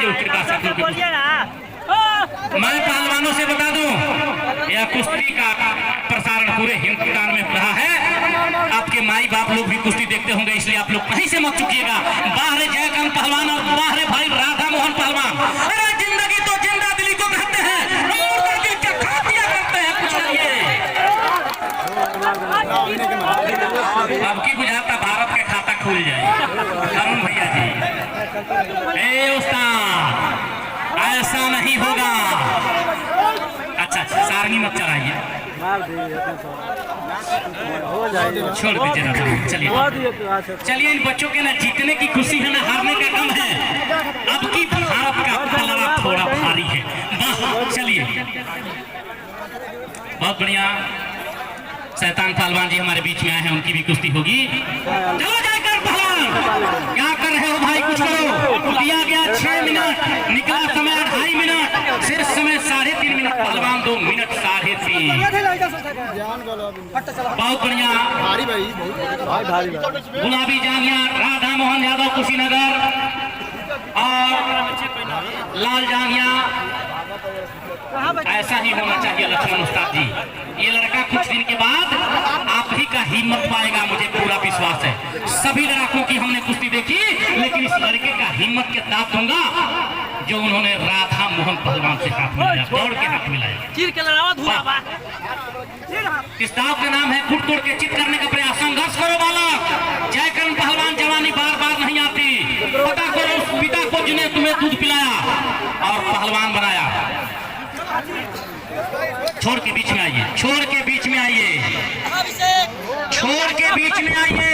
के कृपा से मैं पहलवानों से बता दूं, यह कुश्ती का प्रसारण पूरे हिंदुस्तान में रहा है। आपके माई बाप लोग भी कुश्ती देखते होंगे, इसलिए आप लोग कहीं से मत चुकिएगा। बाहर जयकांत पहलवान और बाहर भाई राधा मोहन पहलवान। अरे जिंदगी तो जिंदा दिली को कहते हैं, कुछ नहीं। अब की बुझाता भारत के खाता खुल जाए अरुण भैया जी। ए उस्ताद, ऐसा नहीं होगा। अच्छा सारनी मत चलाइए, छोड़ दीजिए ना। चलिए चलिए, इन बच्चों के ना जीतने की खुशी है ना हारने का गम है। अब की भारत का पलड़ा थोड़ा भारी है। चलिए बहुत बढ़िया, शैतान पहलवान जी हमारे बीच में आए हैं, उनकी भी कुश्ती होगी। चलो जाकर पहलवान, क्या कर रहे हो भाई, कुछ करो। दिया गया 6 मिनट, निकला समय 2.5 मिनट, सिर्फ समय 3.5 मिनट। पहलवान 2 मिनट 3.5। बहुत बढ़िया, गुलाबी जांघिया राधा मोहन यादव कुशीनगर और लाल जांघिया। ऐसा ही होना चाहिए लक्ष्मण उस्ताद जी। ये लड़का कुछ दिन के बाद आप ही का हिम्मत पाएगा, मुझे पूरा विश्वास है। सभी लड़कों की हमने कुश्ती देखी, लेकिन इस लड़के का हिम्मत के दांत दूंगा जो उन्होंने राधा मोहन पहलवान से हाथ मिलाया, दौड़ के हाथ मिलाया। इस दाव का नाम है फुट तोड़ के चित करने का प्रयास। संघर्ष करो बालक, जयकरण पहलवान जवानी बार बार नहीं आती। पता करो उस पिता को जिन्हें तुम्हें दूध पिलाया और पहलवान बनाया। छोड़ के बीच में आइए, छोड़ के बीच में आइए, छोड़ के बीच में आइए।